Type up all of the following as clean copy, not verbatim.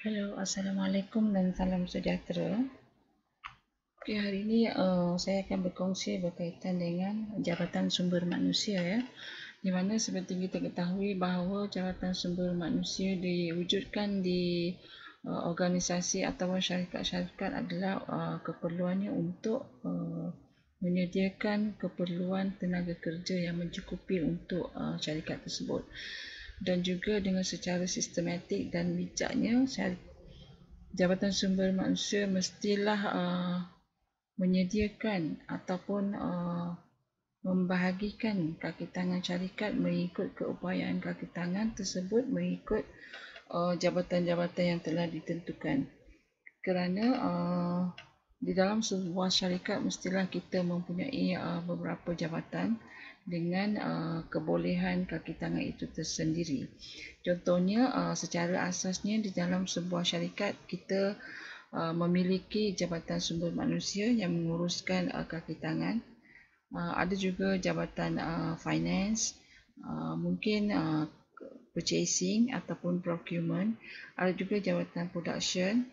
Hello, Assalamualaikum dan salam sejahtera. Okay, hari ini saya akan berkongsi berkaitan dengan Jabatan Sumber Manusia ya. Di mana seperti kita ketahui bahawa Jabatan Sumber Manusia diwujudkan di organisasi atau syarikat-syarikat adalah keperluannya untuk menyediakan keperluan tenaga kerja yang mencukupi untuk syarikat tersebut. Dan juga dengan secara sistematik dan bijaknya Jabatan Sumber Manusia mestilah menyediakan ataupun membahagikan kaki tangan syarikat mengikut keupayaan kaki tangan tersebut mengikut jabatan-jabatan yang telah ditentukan. Kerana di dalam sebuah syarikat mestilah kita mempunyai beberapa jabatan dengan kebolehan kaki tangan itu tersendiri. Contohnya, secara asasnya di dalam sebuah syarikat kita memiliki jabatan sumber manusia yang menguruskan kaki tangan. Ada juga jabatan finance, mungkin purchasing ataupun procurement. Ada juga jabatan production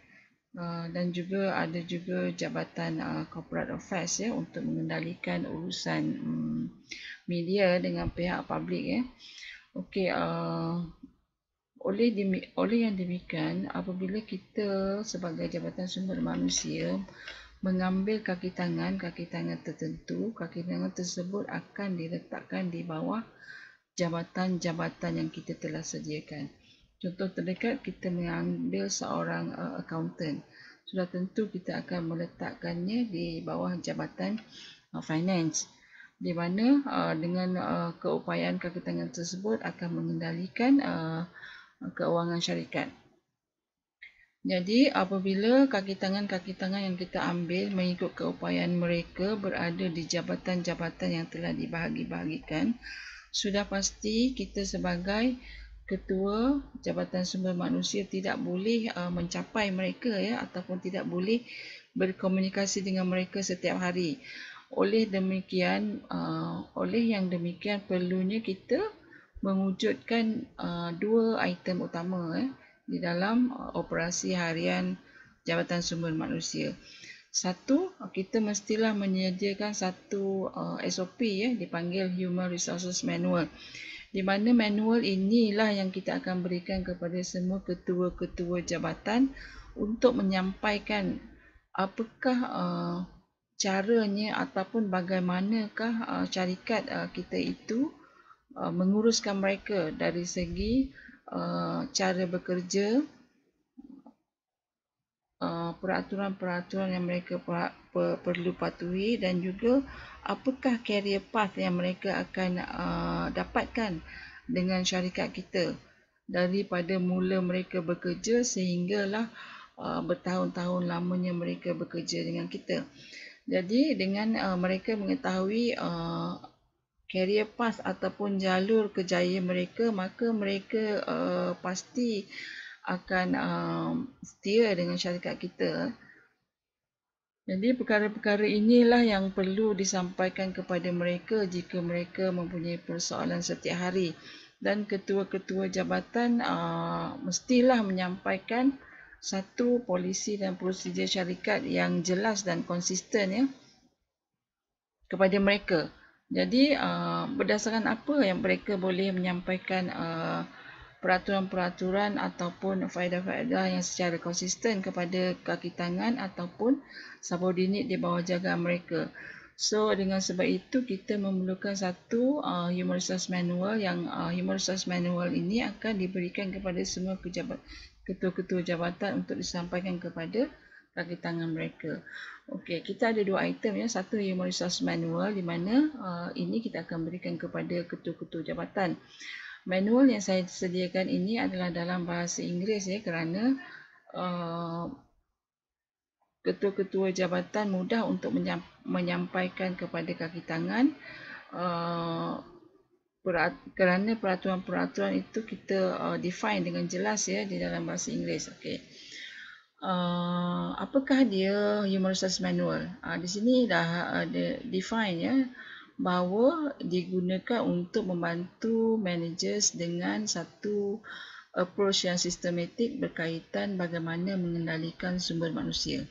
dan juga ada juga jabatan corporate affairs ya untuk mengendalikan urusan media dengan pihak publik ya. Okey, oleh yang demikian, apabila kita sebagai Jabatan Sumber Manusia mengambil kaki tangan tertentu, kaki tangan tersebut akan diletakkan di bawah jabatan-jabatan yang kita telah sediakan. Contoh terdekat, kita mengambil seorang accountant. Sudah tentu kita akan meletakkannya di bawah jabatan finance, di mana dengan keupayaan kaki tangan tersebut akan mengendalikan keuangan syarikat. Jadi apabila kaki tangan yang kita ambil mengikut keupayaan mereka berada di jabatan-jabatan yang telah dibahagi-bahagikan, sudah pasti kita sebagai ketua Jabatan Sumber Manusia tidak boleh mencapai mereka ya ataupun tidak boleh berkomunikasi dengan mereka setiap hari. Oleh yang demikian perlunya kita mewujudkan dua item utama di dalam operasi harian Jabatan Sumber Manusia. Satu, kita mestilah menyediakan satu SOP ya, dipanggil Human Resources Manual. Di mana manual inilah yang kita akan berikan kepada semua ketua-ketua jabatan untuk menyampaikan apakah caranya ataupun bagaimanakah syarikat kita itu menguruskan mereka dari segi cara bekerja, peraturan-peraturan yang mereka perlu patuhi dan juga apakah career path yang mereka akan dapatkan dengan syarikat kita daripada mula mereka bekerja sehinggalah bertahun-tahun lamanya mereka bekerja dengan kita. Jadi dengan mereka mengetahui career path ataupun jalur kerjaya mereka, maka mereka pasti akan setia dengan syarikat kita. Jadi perkara-perkara inilah yang perlu disampaikan kepada mereka jika mereka mempunyai persoalan setiap hari. Dan ketua-ketua jabatan mestilah menyampaikan satu polisi dan prosedur syarikat yang jelas dan konsisten ya kepada mereka. Jadi berdasarkan apa yang mereka boleh menyampaikan peraturan-peraturan ataupun faedah-faedah yang secara konsisten kepada kaki tangan ataupun subordinate di bawah jagaan mereka. So dengan sebab itu kita memerlukan satu Human Resource Manual yang Human Resource Manual ini akan diberikan kepada semua ketua-ketua jabatan untuk disampaikan kepada kaki tangan mereka. Okey, kita ada dua item ya. Satu Human Resource Manual di mana ini kita akan berikan kepada ketua-ketua jabatan. Manual yang saya sediakan ini adalah dalam bahasa Inggeris ya kerana ketua-ketua jabatan mudah untuk menyampaikan kepada kaki tangan kerana peraturan-peraturan itu kita define dengan jelas ya di dalam bahasa Inggeris. Okey. Apakah dia Human Resource Manual? Di sini dah ada define ya bahawa digunakan untuk membantu managers dengan satu approach yang sistematik berkaitan bagaimana mengendalikan sumber manusia.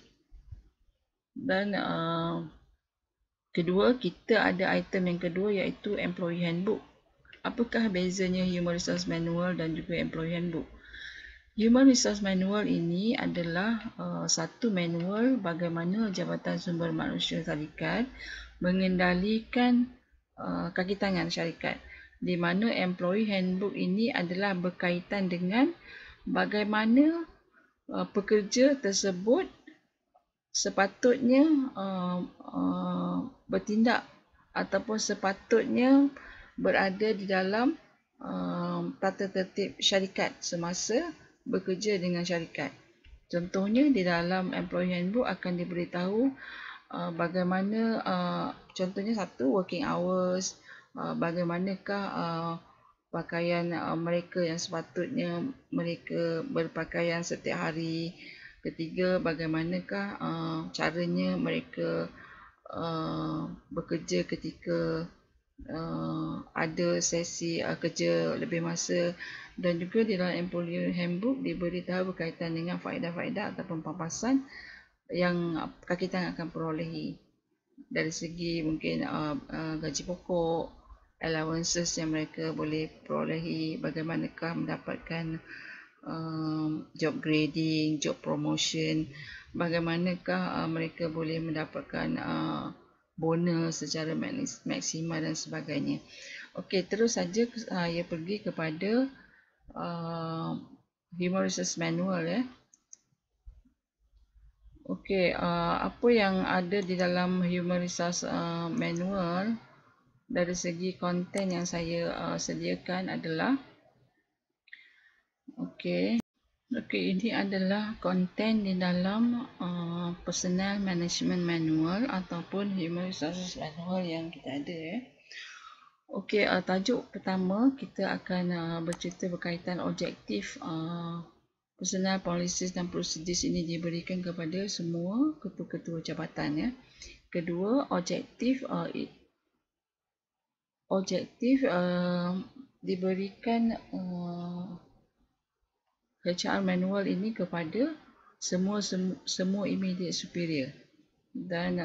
Dan kedua, kita ada item yang kedua iaitu Employee Handbook. Apakah bezanya Human Resource Manual dan juga Employee Handbook? Human Resource Manual ini adalah satu manual bagaimana Jabatan Sumber Manusia Syarikat mengendalikan kaki tangan syarikat, di mana Employee Handbook ini adalah berkaitan dengan bagaimana pekerja tersebut sepatutnya bertindak ataupun sepatutnya berada di dalam tata tertib syarikat semasa bekerja dengan syarikat. Contohnya di dalam Employee Handbook akan diberitahu bagaimana contohnya satu, working hours, bagaimanakah pakaian mereka yang sepatutnya mereka berpakaian setiap hari. Ketiga, bagaimanakah caranya mereka bekerja ketika ada sesi kerja lebih masa. Dan juga di dalam Employee Handbook diberitahu berkaitan dengan faedah-faedah ataupun pampasan yang kaki tangan akan perolehi dari segi mungkin gaji pokok, allowances yang mereka boleh perolehi, bagaimanakah mendapatkan job grading, job promotion, bagaimanakah mereka boleh mendapatkan bonus secara maksimal dan sebagainya. Okey, terus saja saya pergi kepada Human Resource Manual ya. Okey, apa yang ada di dalam Human Resource Manual dari segi konten yang saya sediakan adalah okey, ini adalah konten di dalam Personnel Management Manual ataupun Human Resources Manual yang kita ada ya. Okey, tajuk pertama kita akan bercerita berkaitan objektif Personal Policies dan Procedures ini diberikan kepada semua ketua-ketua jabatan ya. Kedua, objektif diberikan HR manual ini kepada semua immediate superior. Dan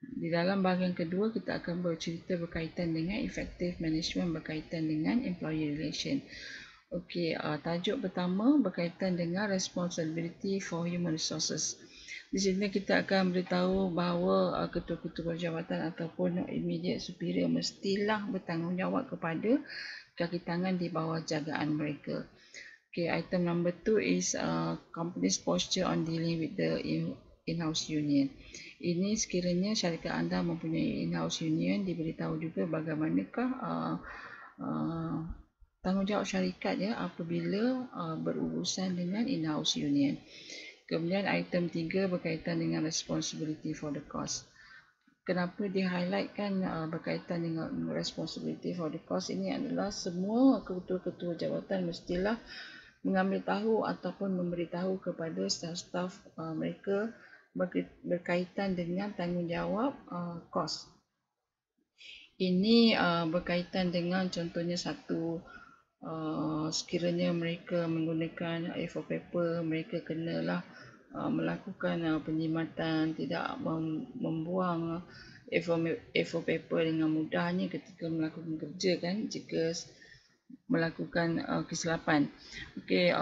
di dalam bahagian kedua kita akan bercerita berkaitan dengan effective management berkaitan dengan employee relation. Okey, tajuk pertama berkaitan dengan responsibility for human resources. Di sini kita akan beritahu bahawa ketua-ketua jabatan ataupun immediate superior mestilah bertanggungjawab kepada kaki tangan di bawah jagaan mereka. Okay, item number 2 is company's posture on dealing with the in-house union. Ini sekiranya syarikat anda mempunyai in-house union, diberitahu juga bagaimanakah tanggungjawab syarikat ya apabila berurusan dengan in-house union. Kemudian item 3 berkaitan dengan responsibility for the cost. Kenapa di-highlightkan berkaitan dengan responsibility for the cost ini adalah semua ketua-ketua jabatan mestilah mengambil tahu ataupun memberitahu kepada staf-staf mereka berkaitan dengan tanggungjawab kos. Ini berkaitan dengan contohnya satu, sekiranya mereka menggunakan A4 paper, mereka kenalah melakukan penjimatan, tidak membuang A4 paper dengan mudahnya ketika melakukan kerja kan, jika melakukan kesilapan. Okey,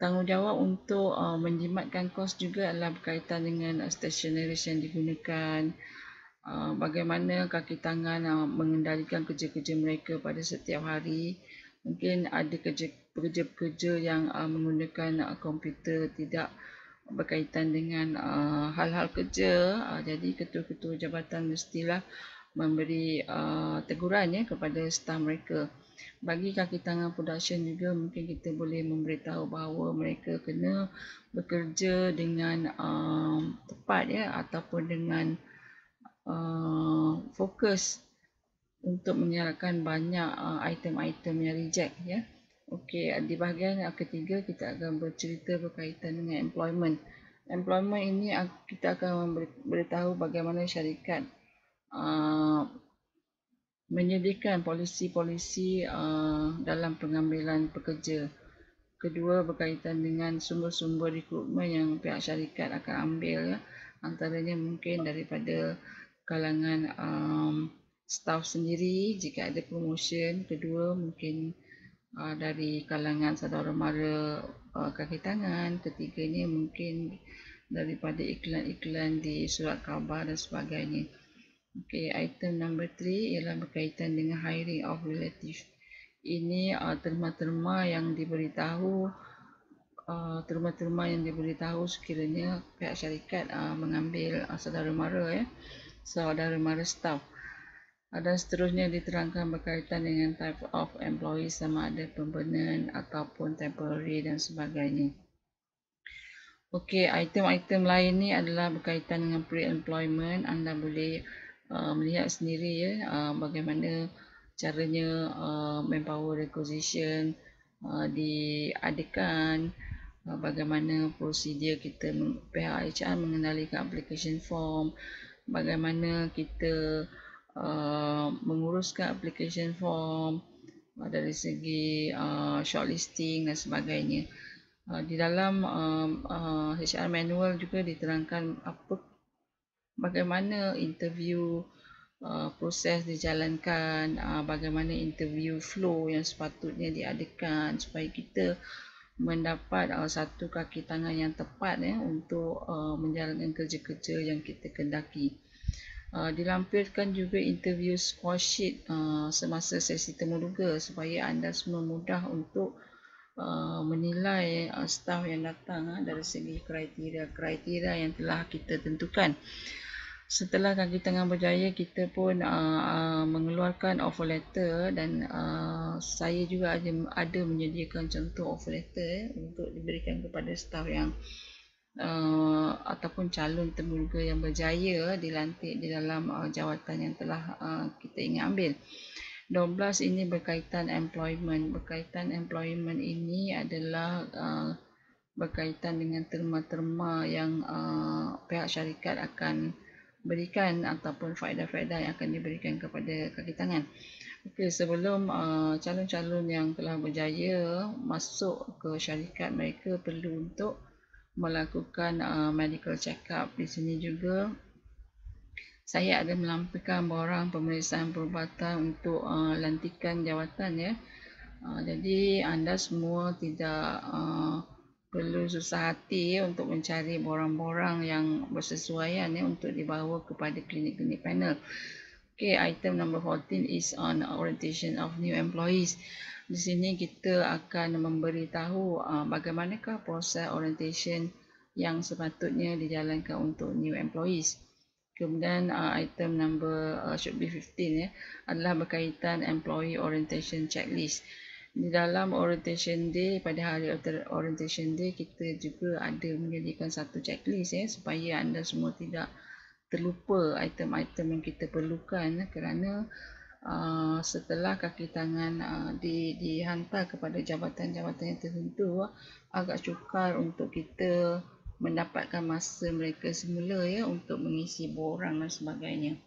tanggungjawab untuk menjimatkan kos juga adalah berkaitan dengan stationeries yang digunakan, bagaimana kaki tangan mengendalikan kerja-kerja mereka pada setiap hari. Mungkin ada pekerja-pekerja yang menggunakan komputer tidak berkaitan dengan hal-hal kerja, jadi ketua-ketua jabatan mestilah memberi teguran ya kepada staf mereka. Bagi kaki tangan production juga mungkin kita boleh memberitahu bahawa mereka kena bekerja dengan tepat ya ataupun dengan fokus untuk menyerahkan banyak item-item yang reject ya. Okey, di bahagian ketiga kita akan bercerita berkaitan dengan employment. Employment ini kita akan beritahu bagaimana syarikat menyediakan polisi-polisi dalam pengambilan pekerja. Kedua, berkaitan dengan sumber-sumber rekrutmen yang pihak syarikat akan ambil, ya. Antaranya mungkin daripada kalangan staff sendiri jika ada promotion. Kedua, mungkin dari kalangan saudara mara kaki tangan. Ketiganya mungkin daripada iklan-iklan di surat khabar dan sebagainya. Okay, item number 3 ialah berkaitan dengan hiring of relative. Ini terma-terma yang diberitahu sekiranya pihak syarikat mengambil saudara mara, ya, saudara mara staff. Dan seterusnya diterangkan berkaitan dengan type of employee, sama ada permanent ataupun temporary dan sebagainya. Okey, item-item lain ni adalah berkaitan dengan pre-employment. Anda boleh melihat sendiri, ya, bagaimana caranya manpower requisition diadakan, bagaimana prosedur kita pihak HR mengendalikan application form, bagaimana kita menguruskan application form dari segi shortlisting dan sebagainya. Di dalam HR manual juga diterangkan bagaimana interview proses dijalankan, bagaimana interview flow yang sepatutnya diadakan supaya kita mendapat satu kaki tangan yang tepat, ya, untuk menjalankan kerja-kerja yang kita kendaki. Dilampirkan juga interview score sheet semasa sesi temuduga supaya anda semua mudah untuk menilai staf yang datang dari segi kriteria yang telah kita tentukan. Setelah kaki tangan berjaya, kita pun mengeluarkan offer letter, dan saya juga ada menyediakan contoh offer letter untuk diberikan kepada staf yang ataupun calon temuduga yang berjaya dilantik di dalam jawatan yang telah kita ingin ambil. 12 ini berkaitan employment. Berkaitan employment ini adalah berkaitan dengan terma-terma yang pihak syarikat akan berikan ataupun faedah-faedah yang akan diberikan kepada kaki tangan. Okey, sebelum calon-calon yang telah berjaya masuk ke syarikat, mereka perlu untuk melakukan medical check-up. Di sini juga saya ada melampirkan borang pemeriksaan perubatan untuk lantikan jawatan, ya. Jadi anda semua tidak perlu susah hati, ya, untuk mencari borang-borang yang bersesuaian, ya, untuk dibawa kepada klinik-klinik panel. Okay, item number 14 is on orientation of new employees. Di sini kita akan memberitahu bagaimanakah proses orientation yang sepatutnya dijalankan untuk new employees. Kemudian item number should be 15, ya, adalah berkaitan employee orientation checklist. Di dalam orientation day, pada hari orientation day, kita juga ada menyediakan satu checklist, ya, supaya anda semua tidak terlupa item-item yang kita perlukan, kerana setelah kaki tangan dihantar kepada jabatan-jabatan yang tertentu, agak sukar untuk kita mendapatkan masa mereka semula, ya, untuk mengisi borang dan sebagainya.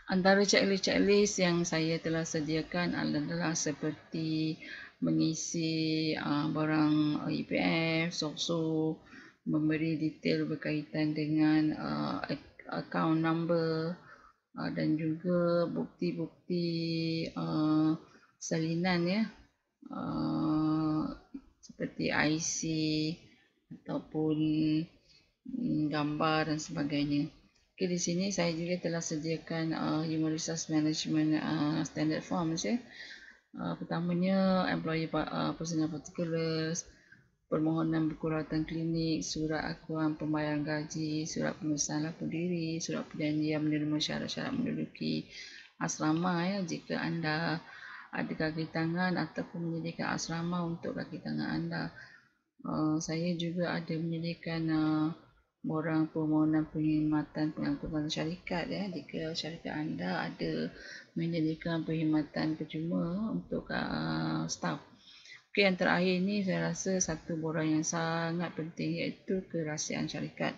Antara checklist yang saya telah sediakan adalah seperti mengisi borang EPF, SOCSO, memberi detail berkaitan dengan account number, dan juga bukti-bukti salinan, ya, seperti IC ataupun gambar dan sebagainya. Okay, di sini saya juga telah sediakan Human Resource Management Standard Forms, ya. Pertamanya employee personal particulars, permohonan buku rawatan klinik, surat akuan pembayaran gaji, surat pengesahan lapor diri, surat perjanjian menerima syarat-syarat menduduki asrama, ya, jika anda ada kaki tangan ataupun menyediakan asrama untuk kaki tangan anda. Saya juga ada menyediakan borang permohonan perkhidmatan pengangkutan syarikat, ya, jika syarikat anda ada menyediakan perkhidmatan percuma untuk staff. Okay, yang terakhir ini saya rasa satu borang yang sangat penting, iaitu kerahsiaan syarikat.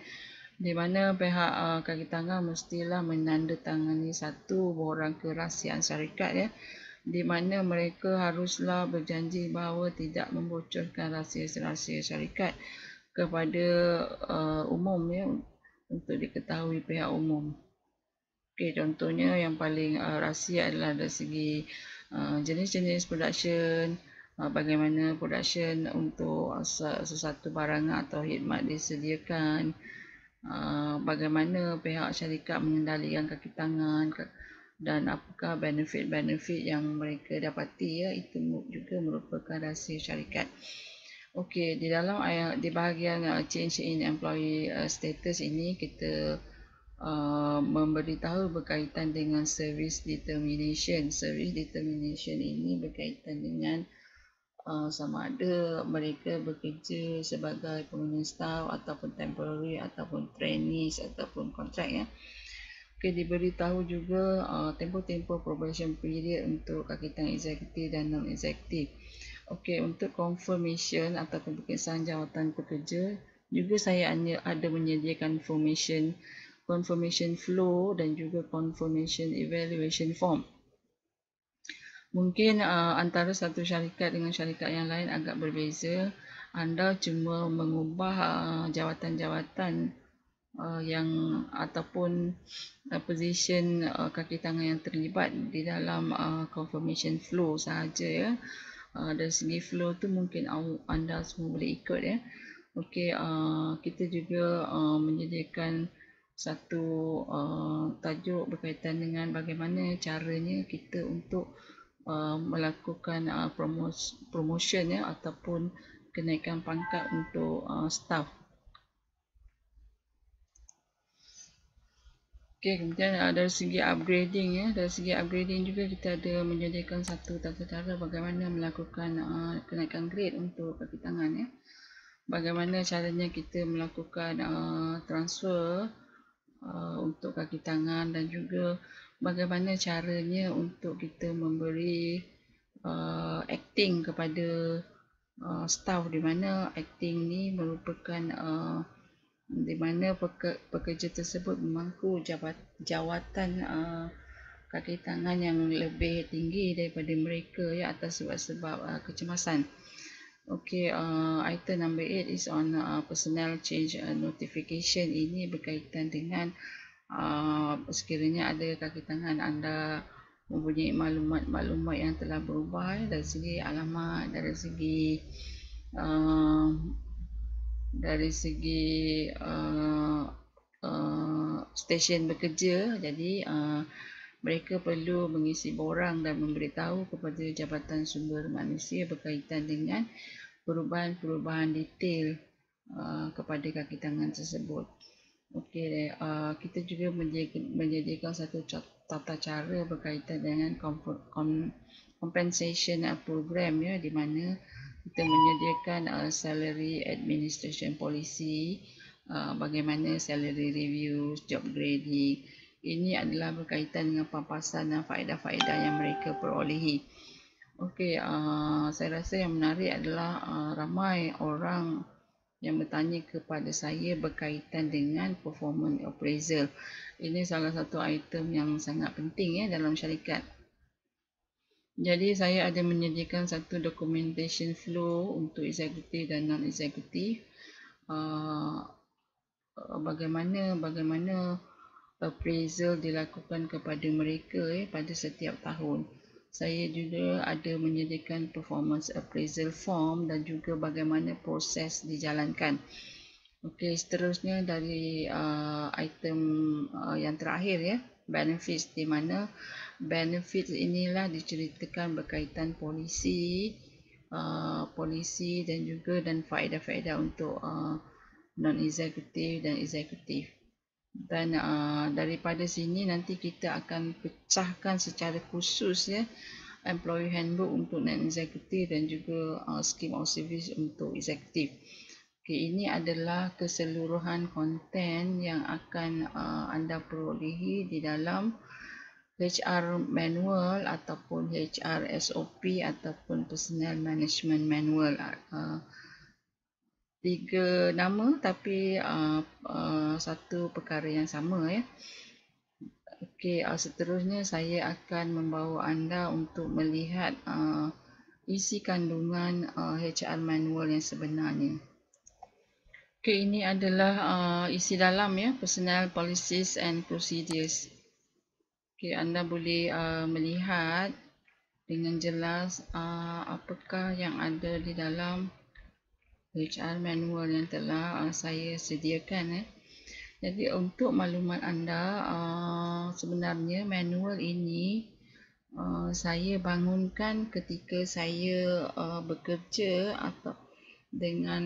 di mana pihak kaki tangan mestilah menandatangani satu borang kerahsiaan syarikat ya, di mana mereka haruslah berjanji bahawa tidak membocorkan rahsia-rahsia syarikat kepada umum ya, untuk diketahui pihak umum. Okey, contohnya yang paling rahsia adalah dari segi jenis-jenis production, bagaimana production untuk sesuatu barangan atau khidmat disediakan, bagaimana pihak syarikat mengendalikan kaki tangan dan apakah benefit-benefit yang mereka dapati ya, itu juga merupakan rahsia syarikat. Okey, di dalam di bahagian change in employee status ini kita memberitahu berkaitan dengan service determination. Service determination ini berkaitan dengan sama ada mereka bekerja sebagai permanent staff ataupun temporary ataupun trainees ataupun kontrak ya. Okay, diberitahu juga tempoh-tempoh probation period untuk kaki tangan eksekutif dan non-eksekutif. Okey, untuk confirmation ataupun pemeriksaan jawatan pekerja juga saya ada menyediakan confirmation flow dan juga confirmation evaluation form. Mungkin antara satu syarikat dengan syarikat yang lain agak berbeza. Anda cuma mengubah jawatan-jawatan yang ataupun position kaki tangan yang terlibat di dalam confirmation flow sahaja ya. Dari segi flow tu mungkin anda semua boleh ikut ya. Okey, kita juga menyediakan satu tajuk berkaitan dengan bagaimana caranya kita untuk melakukan promotion ya ataupun kenaikan pangkat untuk staff. Okey, kemudian dari segi upgrading ya, dari segi upgrading juga kita ada menyediakan satu tata cara bagaimana melakukan kenaikan grade untuk kaki tangan ya. Bagaimana caranya kita melakukan transfer untuk kaki tangan dan juga bagaimana caranya untuk kita memberi acting kepada staff, di mana acting ni merupakan di mana pekerja tersebut memangku jawatan kaki tangan yang lebih tinggi daripada mereka ya, atas sebab-sebab kecemasan. Okey, item number 8 is on personnel change notification. Ini berkaitan dengan sekiranya ada kaki tangan anda mempunyai maklumat yang telah berubah dari segi alamat, dari segi stesen bekerja. Jadi mereka perlu mengisi borang dan memberitahu kepada Jabatan Sumber Manusia berkaitan dengan perubahan-perubahan detail kepada kaki tangan tersebut. Okey, kita juga menyediakan satu tata cara berkaitan dengan compensation program ya, di mana kita menyediakan salary administration policy, bagaimana salary review, job grading. Ini adalah berkaitan dengan pampasan dan faedah-faedah yang mereka perolehi. Okey, saya rasa yang menarik adalah ramai orang yang bertanya kepada saya berkaitan dengan performance appraisal. Ini salah satu item yang sangat penting ya dalam syarikat. Jadi saya ada menyediakan satu documentation flow untuk eksekutif dan non-eksekutif. Bagaimana appraisal dilakukan kepada mereka pada setiap tahun. Saya juga ada menyediakan performance appraisal form dan juga bagaimana proses dijalankan. Okey, seterusnya dari item yang terakhir ya, benefits, di mana benefits inilah diceritakan berkaitan polisi dan faedah-faedah untuk non-eksekutif dan eksekutif. Dan daripada sini nanti kita akan pecahkan secara khusus ya employee handbook untuk non-eksekutif dan juga scheme of service untuk eksekutif. Okay, ini adalah keseluruhan konten yang akan anda perolehi di dalam HR manual ataupun HR SOP ataupun personnel management manual. 3 nama tapi satu perkara yang sama ya. Okey, seterusnya saya akan membawa anda untuk melihat isi kandungan HR manual yang sebenarnya. Okey, ini adalah isi dalam ya, Personnel Policies and Procedures. Okey, anda boleh melihat dengan jelas apakah yang ada di dalam HR manual yang telah saya sediakan. Jadi untuk maklumat anda, sebenarnya manual ini saya bangunkan ketika saya bekerja atau dengan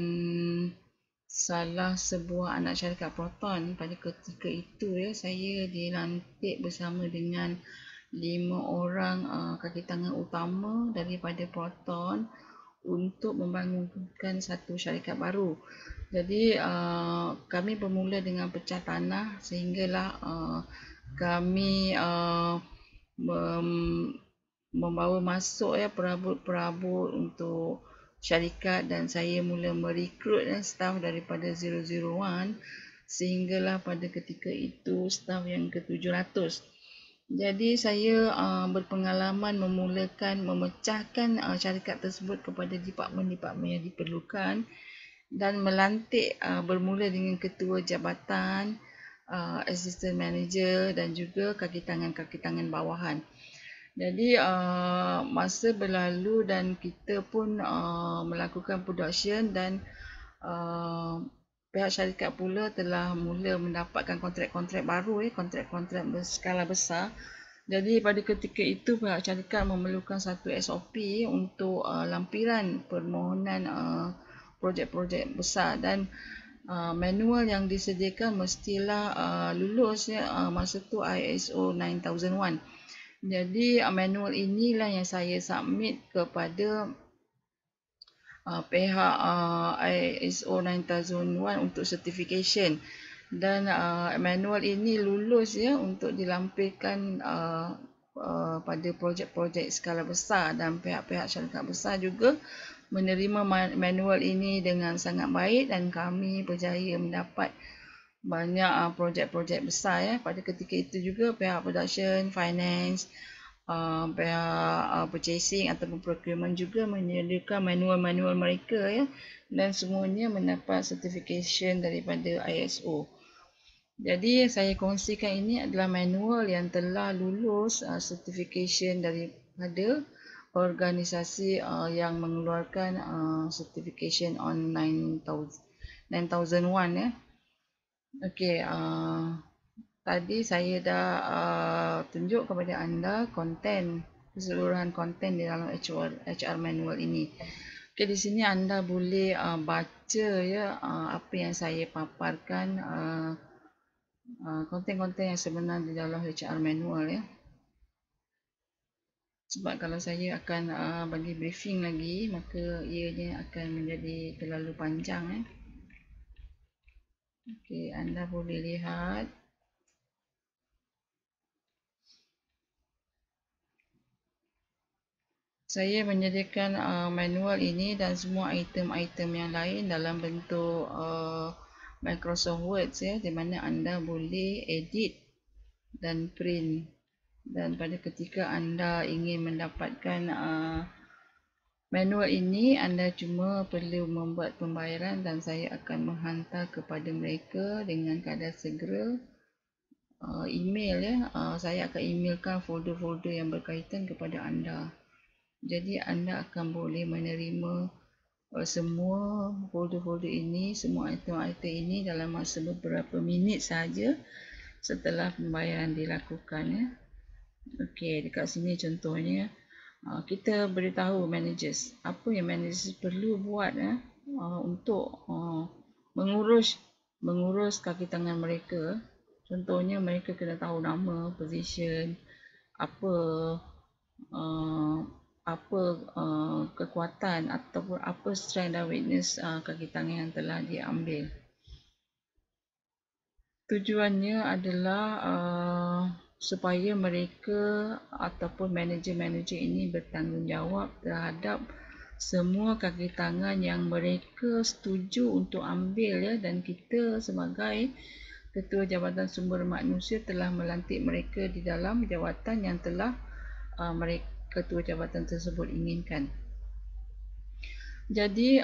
salah sebuah anak syarikat Proton. Pada ketika itu ya, saya dilantik bersama dengan 5 orang kaki tangan utama daripada Proton untuk membangunkan satu syarikat baru. Jadi kami bermula dengan pecah tanah sehinggalah kami membawa masuk ya perabot-perabot untuk syarikat, dan saya mula merekrut staf daripada 001 sehinggalah pada ketika itu staf yang ke-700. Jadi saya berpengalaman memecahkan syarikat tersebut kepada departmen-departmen yang diperlukan dan melantik bermula dengan ketua jabatan, assistant manager dan juga kaki tangan bawahan. Jadi masa berlalu dan kita pun melakukan production dan pihak syarikat pula telah mula mendapatkan kontrak-kontrak baru, kontrak-kontrak berskala besar. Jadi pada ketika itu pihak syarikat memerlukan satu SOP untuk lampiran permohonan projek-projek besar, dan manual yang disediakan mestilah lulus masa tu ISO 9001. Jadi manual inilah yang saya submit kepada pihak ISO 9001 untuk certification, dan manual ini lulus ya untuk dilampirkan pada projek-projek skala besar, dan pihak-pihak syarikat besar juga menerima manual ini dengan sangat baik, dan kami berjaya mendapat banyak projek-projek besar ya. Pada ketika itu juga pihak production, finance, pihak purchasing ataupun procurement juga menyediakan manual-manual mereka ya, dan semuanya mendapat certification daripada ISO. Jadi saya kongsikan ini adalah manual yang telah lulus certification daripada organisasi yang mengeluarkan certification on 9001 ya. Okey, tadi saya dah tunjuk kepada anda keseluruhan konten di dalam HR manual ini. Okey, di sini anda boleh baca ya apa yang saya paparkan, konten-konten yang sebenar di dalam HR manual ya. Sebab kalau saya akan bagi briefing lagi, maka ianya akan menjadi terlalu panjang ya. Okey, anda boleh lihat. Saya menyediakan manual ini dan semua item-item yang lain dalam bentuk Microsoft Word ya, di mana anda boleh edit dan print. Dan pada ketika anda ingin mendapatkan manual ini, anda cuma perlu membuat pembayaran dan saya akan menghantar kepada mereka dengan kadar segera email ya. Saya akan emailkan folder-folder yang berkaitan kepada anda. Jadi anda akan boleh menerima semua folder-folder ini, semua item-item ini dalam masa beberapa minit saja setelah pembayaran dilakukan ya. Okey, dekat sini contohnya kita beritahu managers apa yang managers perlu buat untuk mengurus kaki tangan mereka. Contohnya mereka kena tahu nama, position, apa kekuatan ataupun apa strength dan weakness kaki tangan yang telah diambil. Tujuannya adalah supaya mereka ataupun manager-manager ini bertanggungjawab terhadap semua kaki tangan yang mereka setuju untuk ambil ya, dan kita sebagai Ketua Jabatan Sumber Manusia telah melantik mereka di dalam jawatan yang telah mereka Ketua Jabatan tersebut inginkan. Jadi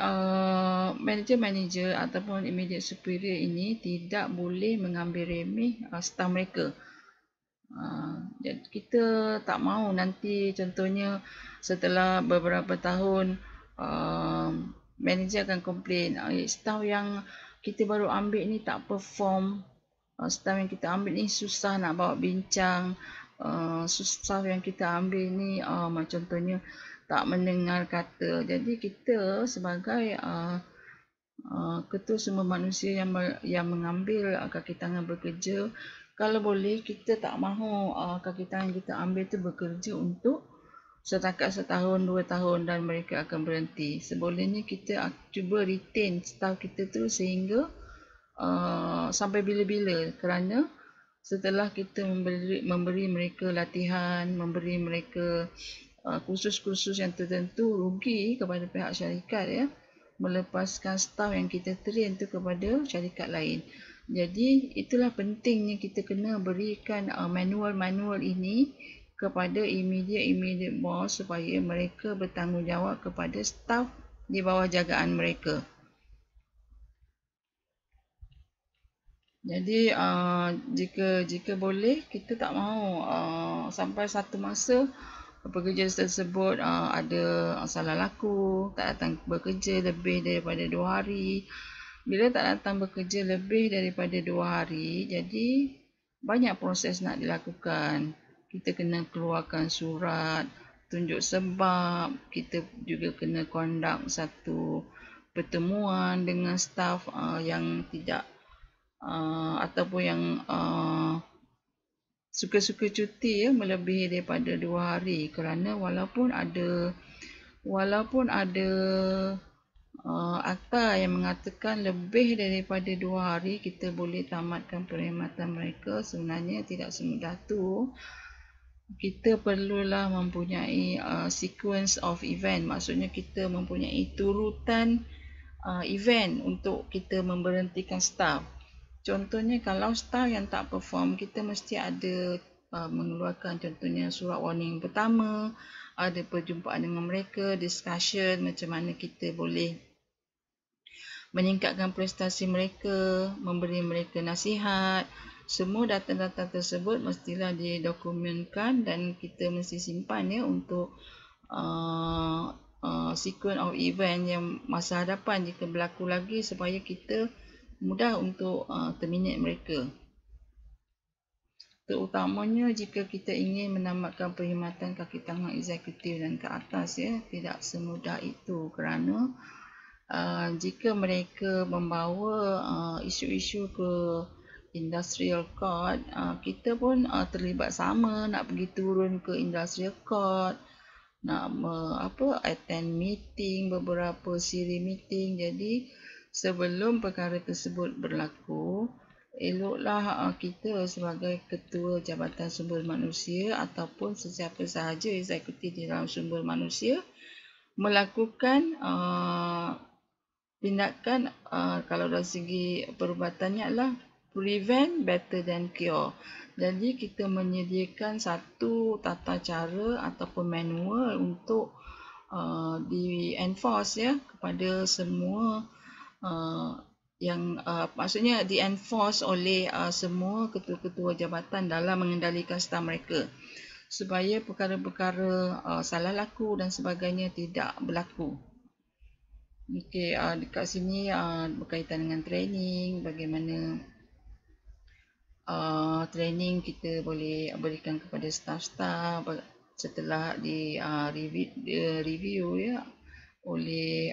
manager-manager ataupun immediate superior ini tidak boleh mengambil remeh staf mereka. Jadi kita tak mahu nanti contohnya setelah beberapa tahun manager akan komplain, staff yang kita baru ambil ni tak perform, staff yang kita ambil ni susah nak bawa bincang, staff yang kita ambil ni contohnya tak mendengar kata. Jadi kita sebagai Ketua Sumber Manusia yang mengambil kaki tangan bekerja, kalau boleh kita tak mahu kaki tangan kita ambil tu bekerja untuk setakat setahun, 2 tahun dan mereka akan berhenti. Sebolehnya kita cuba retain staff kita tu sehingga sampai bila-bila, kerana setelah kita memberi mereka latihan, memberi mereka kursus-kursus yang tertentu, rugi kepada pihak syarikat ya, melepaskan staf yang kita train tu kepada syarikat lain. Jadi itulah pentingnya kita kena berikan manual-manual ini kepada immediate boss supaya mereka bertanggungjawab kepada staf di bawah jagaan mereka. Jadi jika boleh kita tak mahu sampai satu masa pekerja tersebut ada salah laku, tak datang bekerja lebih daripada 2 hari. Bila tak datang bekerja lebih daripada 2 hari, jadi banyak proses nak dilakukan. Kita kena keluarkan surat tunjuk sebab, kita juga kena conduct satu pertemuan dengan staf yang tidak ataupun yang suka-suka cuti ya, melebihi daripada 2 hari, kerana walaupun ada akta yang mengatakan lebih daripada 2 hari kita boleh tamatkan perkhidmatan mereka, sebenarnya tidak semudah tu. Kita perlulah mempunyai sequence of event, maksudnya kita mempunyai turutan event untuk kita memberhentikan staf. Contohnya kalau staf yang tak perform, kita mesti ada mengeluarkan contohnya surat warning pertama, ada perjumpaan dengan mereka, discussion macam mana kita boleh meningkatkan prestasi mereka, memberi mereka nasihat. Semua data-data tersebut mestilah didokumenkan dan kita mesti simpan ya untuk sequence of event yang masa hadapan jika berlaku lagi, supaya kita mudah untuk terminate mereka. Terutamanya jika kita ingin menamatkan perkhidmatan kaki tangan eksekutif dan ke atas ya, tidak semudah itu, kerana jika mereka membawa isu-isu ke industrial court, kita pun terlibat sama, nak pergi turun ke industrial court, nak attend meeting, beberapa siri meeting. Jadi sebelum perkara tersebut berlaku, eloklah kita sebagai Ketua Jabatan Sumber Manusia ataupun sesiapa sahaja eksekutif di dalam sumber manusia melakukan tindakan kalau dari segi perubatannya adalah prevent better than cure. Jadi kita menyediakan satu tata cara ataupun manual untuk di-enforce ya kepada semua yang maksudnya di-enforce oleh semua ketua-ketua jabatan dalam mengendalikan staf mereka, supaya perkara-perkara salah laku dan sebagainya tidak berlaku. Okey, dekat sini berkaitan dengan training, bagaimana training kita boleh berikan kepada staff-staff setelah di review ya oleh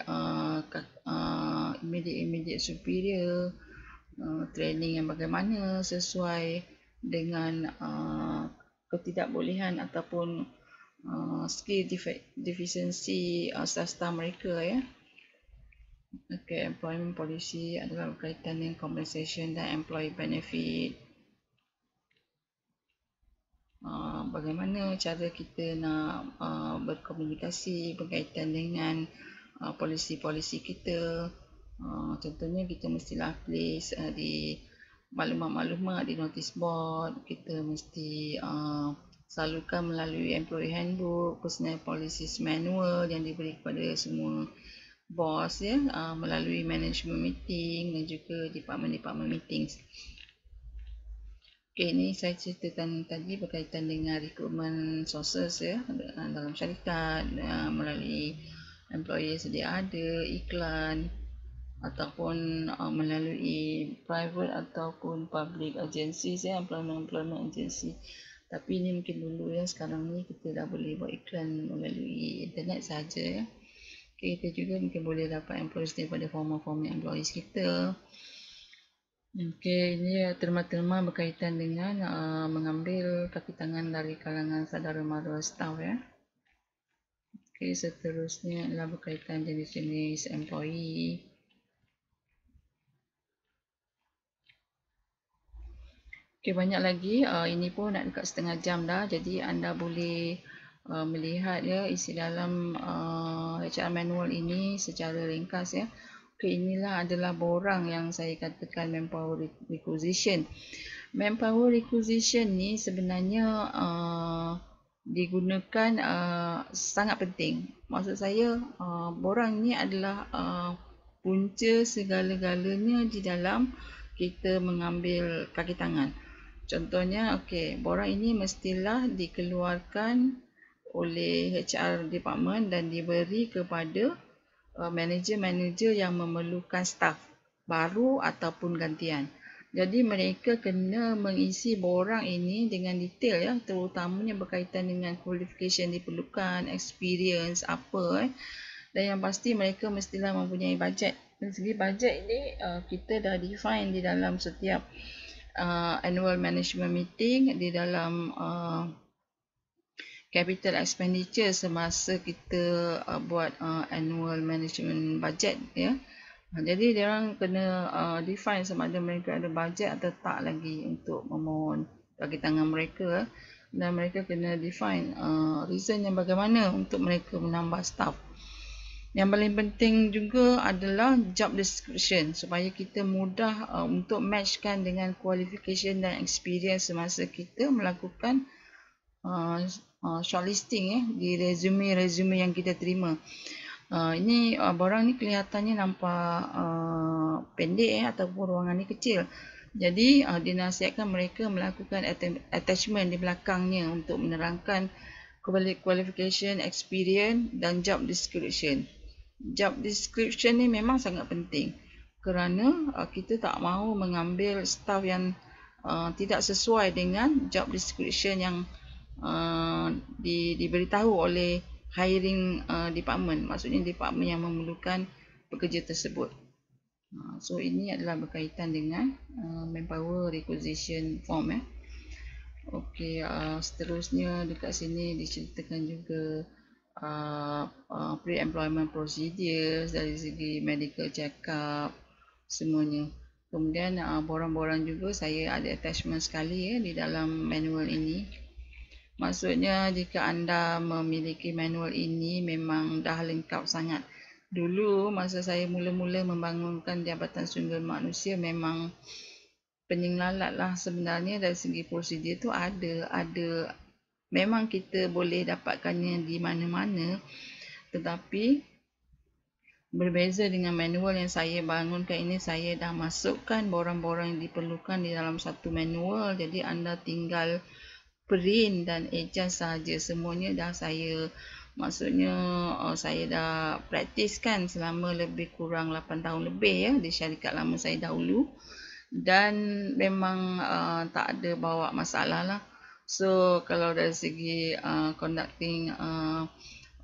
immediate superior, training yang bagaimana sesuai dengan ketidakbolehan ataupun skill deficiency staff-staff mereka ya. Okay, employment policy adalah berkaitan dengan compensation dan employee benefit. bagaimana cara kita nak berkomunikasi berkaitan dengan polisi-polisi kita. Contohnya kita mestilah place di maklumat-maklumat di notice board, kita mesti selalukan melalui employee handbook, personal policies manual yang diberi kepada semua bos ya, melalui management meeting dan juga department meetings. Okay, ini saya ceritakan tadi berkaitan dengan recruitment sources ya, dalam syarikat, melalui employer sedia ada, iklan ataupun melalui private ataupun public agencies ya, employment agency. Tapi ini mungkin dulu ya, sekarang ni kita dah boleh buat iklan melalui internet saja ya. Okay, kita juga mungkin boleh dapat employees daripada former employees kita. Okey, ini terma-terma berkaitan dengan mengambil kaki tangan dari kalangan saudara mara staff ya. Okey, seterusnya adalah berkaitan jenis-jenis employee. Okey, banyak lagi. Ini pun nak dekat setengah jam dah. Jadi anda boleh melihat ya isi dalam HR manual ini secara ringkas ya. Okay, inilah adalah borang yang saya katakan manpower requisition. Manpower requisition ni sebenarnya digunakan sangat penting. Maksud saya borang ni adalah punca segala-galanya di dalam kita mengambil kaki tangan. Contohnya, okay, borang ini mestilah dikeluarkan oleh HR department dan diberi kepada manager-manager yang memerlukan staff baru ataupun gantian. Jadi mereka kena mengisi borang ini dengan detail ya, terutamanya berkaitan dengan qualification diperlukan, experience apa dan yang pasti mereka mestilah mempunyai bajet. Dari segi bajet ini kita dah define di dalam setiap annual management meeting, di dalam capital expenditure semasa kita buat annual management budget ya. Jadi dia orang kena define sama ada mereka ada bajet atau tak lagi untuk memohon kaki tangan mereka, dan mereka kena define reason yang bagaimana untuk mereka menambah staff. Yang paling penting juga adalah job description supaya kita mudah untuk matchkan dengan qualification dan experience semasa kita melakukan shortlisting ya di resume yang kita terima. Ini borang ni kelihatannya nampak pendek ataupun ruangan ni kecil. Jadi dinasihatkan mereka melakukan attachment di belakangnya untuk menerangkan qualification, experience dan job description. Job description ni memang sangat penting kerana kita tak mahu mengambil staff yang tidak sesuai dengan job description yang diberitahu oleh hiring department, maksudnya department yang memerlukan pekerja tersebut. So ini adalah berkaitan dengan manpower requisition form ya. Okey, seterusnya dekat sini diceritakan juga pre-employment procedures dari segi medical check-up semuanya. Kemudian borang-borang juga saya ada attachment sekali ya di dalam manual ini. Maksudnya jika anda memiliki manual ini memang dah lengkap sangat. Dulu masa saya mula-mula membangunkan Jabatan Sumber Manusia memang pening lalat lah sebenarnya. Dari segi prosedur tu ada memang kita boleh dapatkannya di mana-mana, tetapi berbeza dengan manual yang saya bangunkan ini, saya dah masukkan borang-borang yang diperlukan di dalam satu manual. Jadi anda tinggal print dan adjust saja. Semuanya dah saya, maksudnya saya dah praktiskan selama lebih kurang 8 tahun lebih ya di syarikat lama saya dahulu, dan memang tak ada bawa masalah lah. So kalau dari segi conducting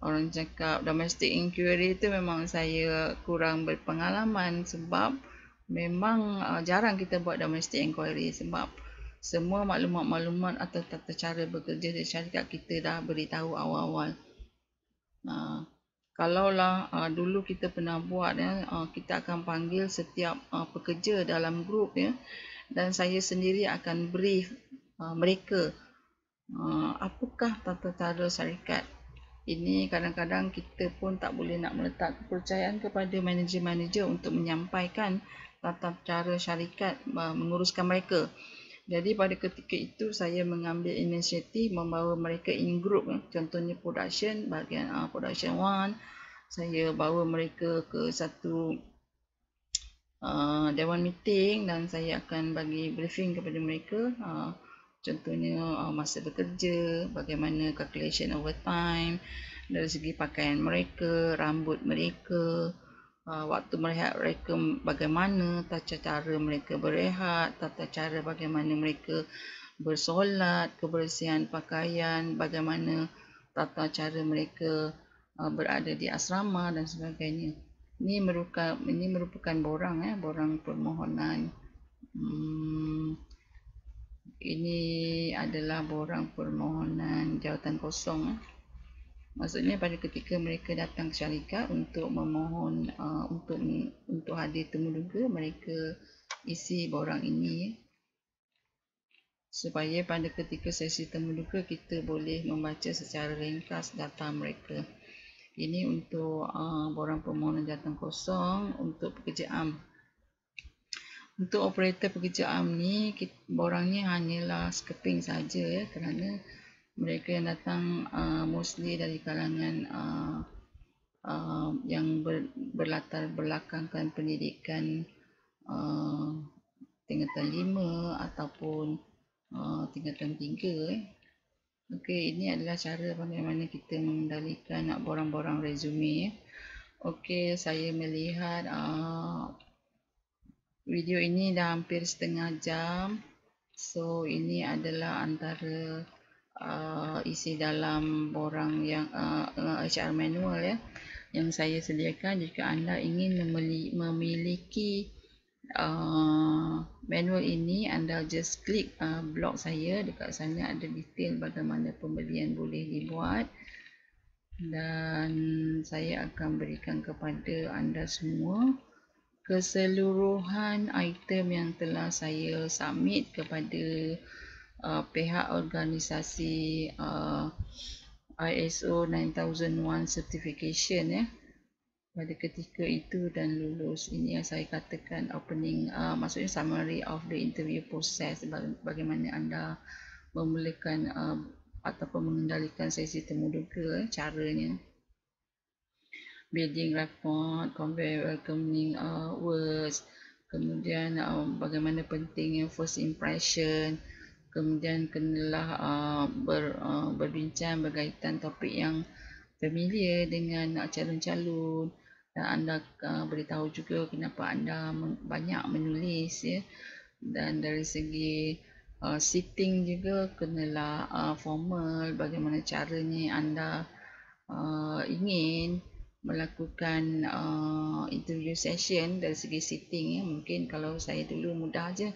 orang cakap domestic inquiry tu memang saya kurang berpengalaman, sebab memang jarang kita buat domestic inquiry, sebab semua maklumat-maklumat atau tata cara bekerja di syarikat kita dah beritahu awal-awal. Kalaulah dulu kita pernah buat ya, kita akan panggil setiap pekerja dalam grup ya, dan saya sendiri akan brief mereka apakah tata cara syarikat. Ini kadang-kadang kita pun tak boleh nak meletak kepercayaan kepada manager-manager untuk menyampaikan tata cara syarikat menguruskan mereka. Jadi pada ketika itu saya mengambil inisiatif membawa mereka in group. Contohnya production, bahagian production 1, saya bawa mereka ke satu dewan meeting dan saya akan bagi briefing kepada mereka. Contohnya masa bekerja, bagaimana calculation overtime, dari segi pakaian mereka, rambut mereka, waktu merehat mereka bagaimana, tata cara mereka berehat, tata cara bagaimana mereka bersolat, kebersihan pakaian, bagaimana tata cara mereka berada di asrama dan sebagainya. Ini merupakan borang permohonan. Ini adalah borang permohonan jawatan kosong. Maksudnya pada ketika mereka datang ke syarikat untuk memohon untuk hadir temuduga, mereka isi borang ini supaya pada ketika sesi temuduga kita boleh membaca secara ringkas data mereka. Ini untuk borang permohonan jawatan kosong untuk pekerja am. Untuk operator pekerja am ni, borangnya hanyalah scoping saja ya, kerana mereka yang datang mostly dari kalangan yang berlatar belakangkan pendidikan tingkatan 5 ataupun tingkatan 3. Okey, ini adalah cara bagaimana kita mengendalikan borang-borang resume. Okey, saya melihat video ini dah hampir setengah jam. So ini adalah antara isi dalam borang yang HR manual ya, yang saya sediakan. Jika anda ingin memiliki manual ini, anda just klik blog saya. Dekat sana ada detail bagaimana pembelian boleh dibuat, dan saya akan berikan kepada anda semua keseluruhan item yang telah saya submit kepada pihak organisasi ISO 9001 certification ya, pada ketika itu dan lulus. Ini yang saya katakan opening, maksudnya summary of the interview process, bagaimana anda memulakan ataupun mengendalikan sesi temuduga, caranya. Building rapport, convey welcoming words, kemudian bagaimana pentingnya first impression, kemudian kenalah berbincang berkaitan topik yang familiar dengan calon-calon, dan anda beritahu juga kenapa anda banyak menulis ya. Dan dari segi sitting juga kenalah formal, bagaimana caranya anda ingin melakukan interview session dari segi sitting ya. Mungkin kalau saya dulu mudah aja,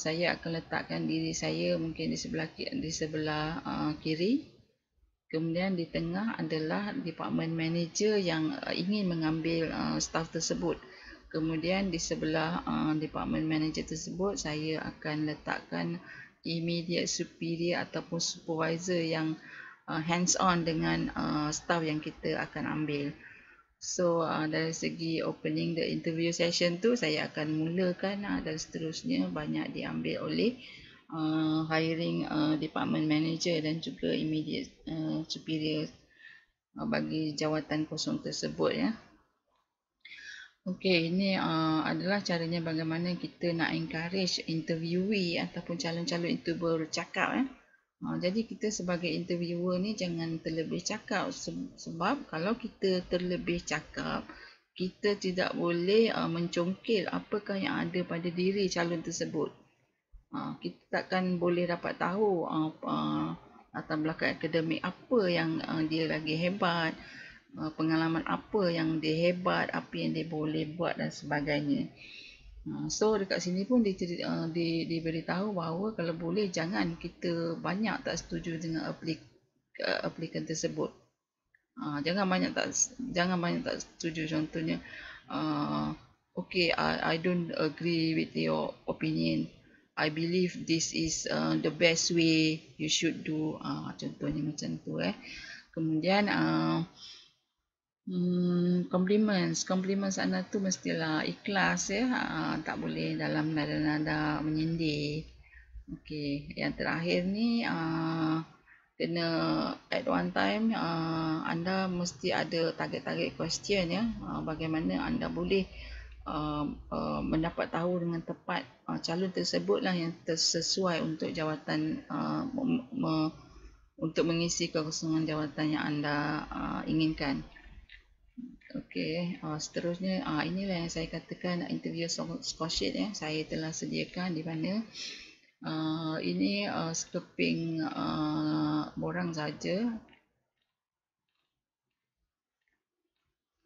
saya akan letakkan diri saya mungkin di sebelah kiri, kemudian di tengah adalah department manager yang ingin mengambil staff tersebut. Kemudian di sebelah department manager tersebut saya akan letakkan immediate superior ataupun supervisor yang hands on dengan staff yang kita akan ambil. So dari segi opening the interview session tu saya akan mulakan dan seterusnya banyak diambil oleh hiring department manager dan juga immediate superior bagi jawatan kosong tersebut ya. Okey, ini adalah caranya bagaimana kita nak encourage interviewee ataupun calon-calon interviewer bercakap ya. Jadi kita sebagai interviewer ni jangan terlebih cakap, sebab kalau kita terlebih cakap, kita tidak boleh mencongkil apakah yang ada pada diri calon tersebut. Kita takkan boleh dapat tahu latar belakang akademik apa yang dia lagi hebat, pengalaman apa yang dia hebat, apa yang dia boleh buat dan sebagainya. So dekat sini pun diberitahu bahawa kalau boleh jangan kita banyak tak setuju dengan applicant tersebut. Jangan banyak tak setuju. Contohnya okay, I don't agree with your opinion. I believe this is the best way you should do. Contohnya macam tu. Kemudian compliments anda tu mestilah ikhlas ya. Tak boleh dalam nada-nada menyindir. Okey, yang terakhir ni kena at one time anda mesti ada target-target question ya. Bagaimana anda boleh mendapat tahu dengan tepat calon tersebutlah yang tersesuai untuk jawatan untuk mengisi kekosongan jawatan yang anda inginkan. Okey, seterusnya inilah yang saya katakan interview score sheet ya. Saya telah sediakan di mana ini sekeping borang saja.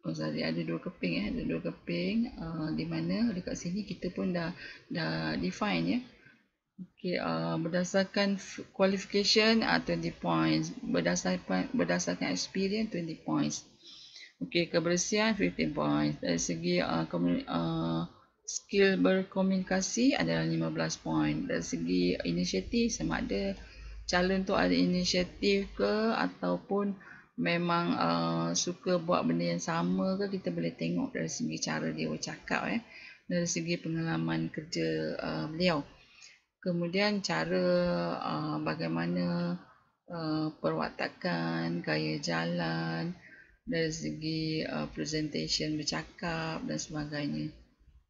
Jadi ada dua keping ya, ada dua keping di mana dekat sini kita pun dah define ya. Okey, berdasarkan qualification 20 points, berdasarkan experience 20 points. Okey, kebersihan 15 points. Dari segi skill berkomunikasi adalah 15 poin. Dari segi inisiatif, sama ada calon tu ada inisiatif ke ataupun memang suka buat benda yang sama ke, kita boleh tengok dari segi cara dia bercakap dari segi pengalaman kerja beliau. Kemudian cara bagaimana perwatakan, gaya jalan, dari segi presentation bercakap dan sebagainya.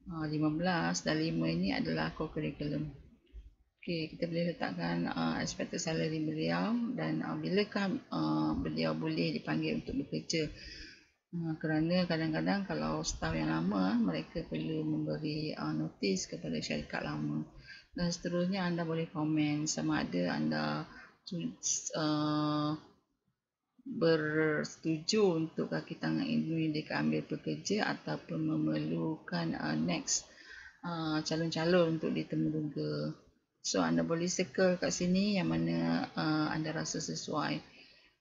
15 dan 5 ini adalah core curriculum. Okey, kita boleh letakkan expected salary beliau dan bilakah beliau boleh dipanggil untuk bekerja. Kerana kadang-kadang kalau staf yang lama, mereka perlu memberi notis kepada syarikat lama. Dan seterusnya anda boleh komen sama ada anda bersetuju untuk kaki tangan ini diambil pekerja ataupun memerlukan next calon-calon untuk ditemuduga. So anda boleh circle kat sini yang mana anda rasa sesuai,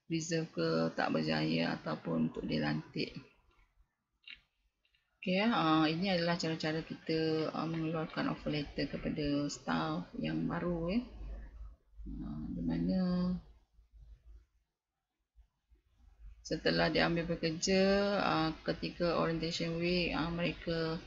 reserve ke, tak berjaya ataupun untuk dilantik. Okay, ini adalah cara-cara kita mengeluarkan offer letter kepada staff yang baru di mana setelah diambil bekerja, ketika orientation week, mereka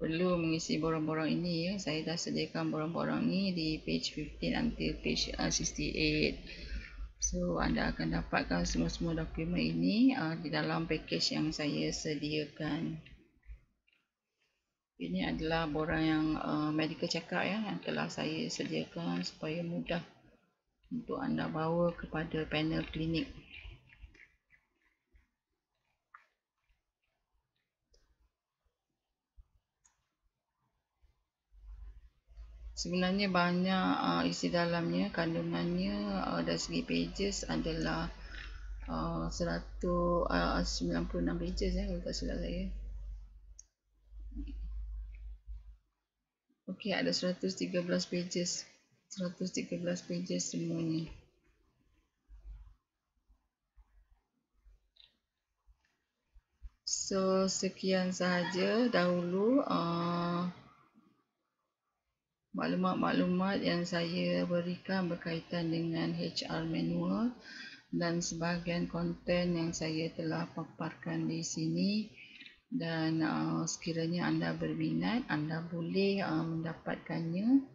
perlu mengisi borang-borang ini. Saya dah sediakan borang-borang ni di page 15 until page 68. So, anda akan dapatkan semua-semua dokumen ini di dalam package yang saya sediakan. Ini adalah borang yang medical check-up yang telah saya sediakan supaya mudah untuk anda bawa kepada panel klinik. Sebenarnya banyak isi dalamnya, kandungannya dari segi pages adalah 196 pages kalau tak silap saya. Okey, ada 113 pages. 113 pages semuanya. So, sekian sahaja dahulu maklumat-maklumat yang saya berikan berkaitan dengan HR manual dan sebahagian konten yang saya telah paparkan di sini. Dan sekiranya anda berminat, anda boleh mendapatkannya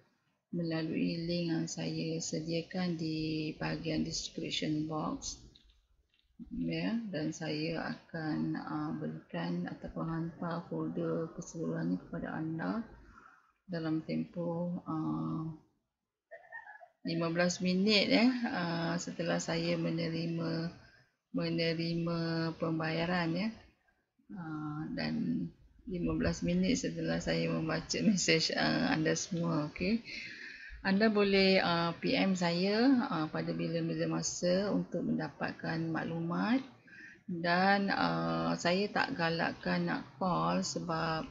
melalui link yang saya sediakan di bahagian description box. Ya, dan saya akan berikan ataupun hantar folder keseluruhannya kepada anda dalam tempoh 15 minit setelah saya menerima pembayaran dan 15 minit setelah saya membaca mesej anda semua. Okey, anda boleh PM saya pada bila-bila masa untuk mendapatkan maklumat. Dan saya tak galakkan nak call sebab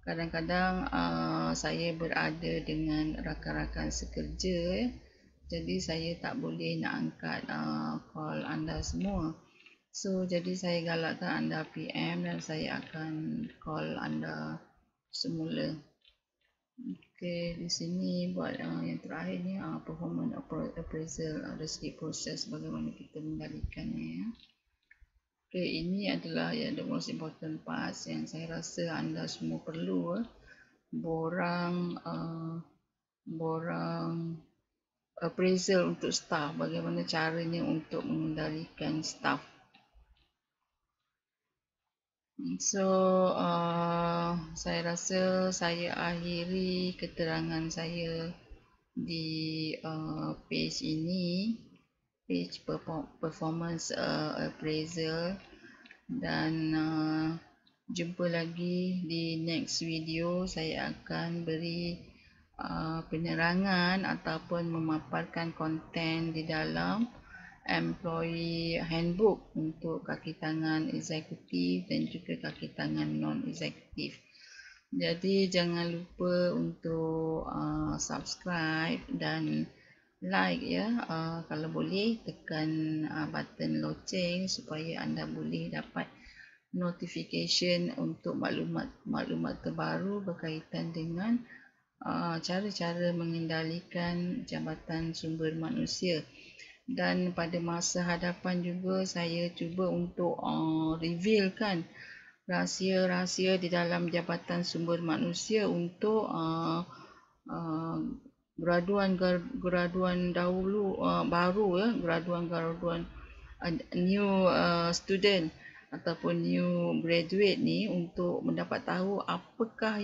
kadang-kadang saya berada dengan rakan-rakan sekerja, jadi saya tak boleh nak angkat call anda semua. So, jadi saya galakkan anda PM dan saya akan call anda semula. Okey, di sini buat yang terakhir ni performance appraisal dari segi proses bagaimana kita mengendalikannya ya. Okey, ini adalah the most important part yang saya rasa anda semua perlu borang appraisal untuk staff, bagaimana caranya untuk mengendalikan staff. So, saya rasa saya akhiri keterangan saya di page ini, page performance appraisal, dan jumpa lagi di next video. Saya akan beri penerangan ataupun memaparkan konten di dalam employee handbook untuk kaki tangan eksekutif dan juga kaki tangan non-eksekutif. Jadi jangan lupa untuk subscribe dan like ya. Kalau boleh tekan button loceng supaya anda boleh dapat notification untuk maklumat terbaru berkaitan dengan cara-cara mengendalikan Jabatan Sumber Manusia. Dan pada masa hadapan juga saya cuba untuk revealkan rahsia-rahsia di dalam Jabatan Sumber Manusia untuk graduan dahulu baru ya, graduan new student ataupun new graduate ni, untuk mendapat tahu apakah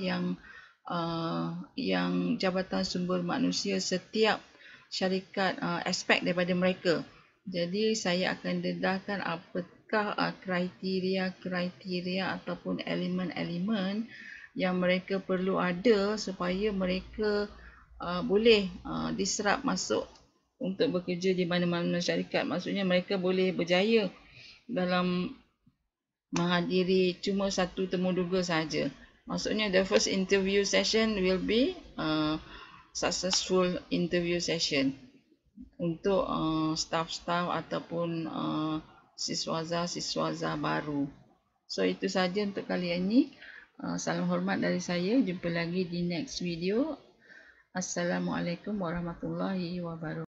yang Jabatan Sumber Manusia setiap syarikat aspek daripada mereka. Jadi saya akan dedahkan apakah kriteria ataupun elemen-elemen yang mereka perlu ada supaya mereka boleh diserap masuk untuk bekerja di mana-mana syarikat. Maksudnya mereka boleh berjaya dalam menghadiri cuma satu temuduga saja. Maksudnya the first interview session will be successful interview session untuk staff-staff ataupun siswaza baru. So itu saja untuk kali ini. Salam hormat dari saya. Jumpa lagi di next video. Assalamualaikum warahmatullahi wabarakatuh.